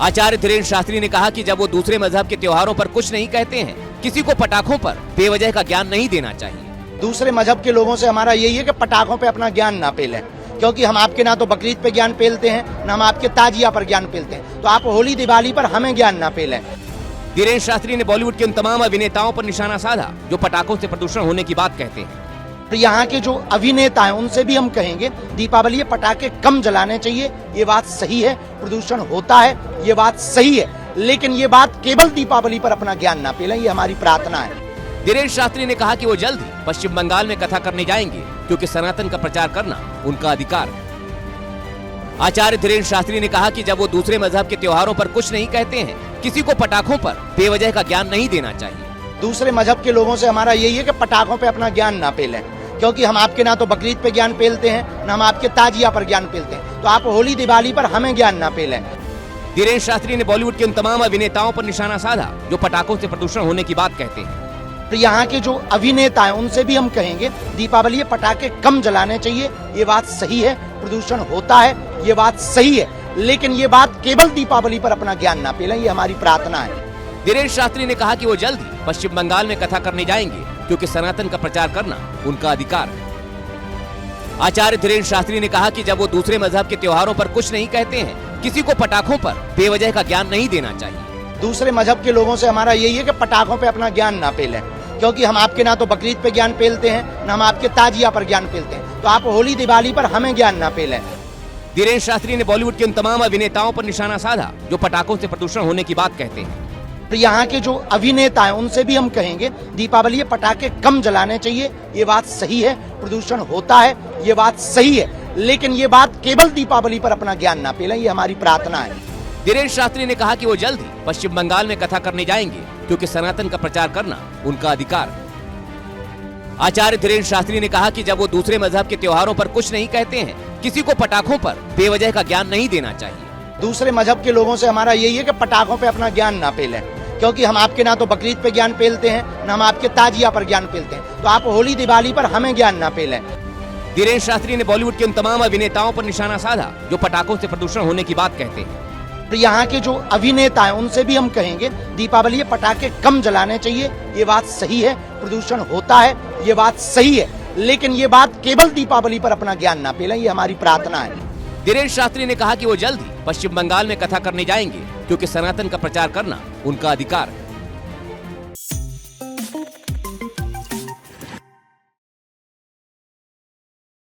आचार्य धीरेन्द्र शास्त्री ने कहा कि जब वो दूसरे मजहब के त्योहारों पर कुछ नहीं कहते हैं, किसी को पटाखों पर बेवजह का ज्ञान नहीं देना चाहिए। दूसरे मजहब के लोगों से हमारा यही है कि पटाखों पे अपना ज्ञान ना पेलें, क्योंकि हम आपके ना तो बकरीद पे ज्ञान पेलते हैं, ना हम आपके ताजिया पर ज्ञान पेलते हैं। तो आप होली दिवाली पर हमें ज्ञान ना पेलें। धीरेन्द्र शास्त्री ने बॉलीवुड के उन तमाम अभिनेताओं पर निशाना साधा जो पटाखों से प्रदूषण होने की बात कहते हैं। तो यहाँ के जो अभिनेता हैं उनसे भी हम कहेंगे दीपावली में पटाखे कम जलाने चाहिए। ये बात सही है, प्रदूषण होता है, ये बात सही है, लेकिन ये बात केवल दीपावली पर अपना ज्ञान ना पेलें, ये हमारी प्रार्थना है। धीरेन्द्र शास्त्री ने कहा कि वो जल्द ही पश्चिम बंगाल में कथा करने जाएंगे, क्योंकि सनातन का प्रचार करना उनका अधिकार है। आचार्य धीरेन्द्र शास्त्री ने कहा कि जब वो दूसरे मजहब के त्योहारों पर कुछ नहीं कहते हैं, किसी को पटाखों पर बेवजह का ज्ञान नहीं देना चाहिए। दूसरे मजहब के लोगों से हमारा यही है कि पटाखों पे अपना ज्ञान ना पेलें, क्योंकि हम आपके ना तो बकरीद पे ज्ञान पेलते हैं, ना हम आपके ताजिया पर ज्ञान पेलते हैं। तो आप होली दिवाली पर हमें ज्ञान ना पेलें। धीरेन्द्र शास्त्री ने बॉलीवुड के उन तमाम अभिनेताओं पर निशाना साधा जो पटाखों से प्रदूषण होने की बात कहते हैं। तो यहाँ के जो अभिनेता हैं उनसे भी हम कहेंगे दीपावली में पटाखे कम जलाने चाहिए। ये बात सही है, प्रदूषण होता है, ये बात सही है, लेकिन ये बात केवल दीपावली पर अपना ज्ञान ना पेलें, ये हमारी प्रार्थना है। धीरेन्द्र शास्त्री ने कहा कि वो जल्द ही पश्चिम बंगाल में कथा करने जाएंगे, क्योंकि सनातन का प्रचार करना उनका अधिकार है। आचार्य धीरेन्द्र शास्त्री ने कहा कि जब वो दूसरे मजहब के त्योहारों पर कुछ नहीं कहते हैं, किसी को पटाखों पर बेवजह का ज्ञान नहीं देना चाहिए। दूसरे मजहब के लोगों से हमारा यही है कि पटाखों पे अपना ज्ञान ना पेलें, क्योंकि हम आपके ना तो बकरीद पे ज्ञान पेलते हैं, ना हम आपके ताजिया पर ज्ञान पेलते हैं। तो आप होली दिवाली पर हमें ज्ञान ना पेलें। धीरेन्द्र शास्त्री ने बॉलीवुड के उन तमाम अभिनेताओं पर निशाना साधा जो पटाखों से प्रदूषण होने की बात कहते हैं। तो यहाँ के जो अभिनेता हैं उनसे भी हम कहेंगे दीपावली में पटाखे कम जलाने चाहिए। ये बात सही है, प्रदूषण होता है, ये बात सही है, लेकिन ये बात केवल दीपावली पर अपना ज्ञान ना पेलें, ये हमारी प्रार्थना है। धीरेन्द्र शास्त्री ने कहा कि वो जल्द ही पश्चिम बंगाल में कथा करने जाएंगे, क्योंकि सनातन का प्रचार करना उनका अधिकार है। आचार्य धीरेन्द्र शास्त्री ने कहा कि जब वो दूसरे मजहब के त्योहारों पर कुछ नहीं कहते हैं, किसी को पटाखों पर बेवजह का ज्ञान नहीं देना चाहिए। दूसरे मजहब के लोगों से हमारा यही है कि पटाखों पे अपना ज्ञान ना पेलें, क्योंकि हम आपके ना तो बकरीद पे ज्ञान पेलते हैं, ना हम आपके ताजिया पर ज्ञान पेलते हैं। तो आप होली दिवाली पर हमें ज्ञान ना पेलें। धीरेन्द्र शास्त्री ने बॉलीवुड के उन तमाम अभिनेताओं पर निशाना साधा जो पटाखों से प्रदूषण होने की बात कहते हैं। तो यहाँ के जो अभिनेता हैं उनसे भी हम कहेंगे दीपावली में पटाखे कम जलाने चाहिए। ये बात सही है, प्रदूषण होता है, ये बात सही है, लेकिन ये बात केवल दीपावली पर अपना ज्ञान ना पेलें, ये हमारी प्रार्थना है। धीरेन्द्र शास्त्री ने कहा कि वो जल्द ही पश्चिम बंगाल में कथा करने जाएंगे, क्योंकि सनातन का प्रचार करना उनका अधिकार है।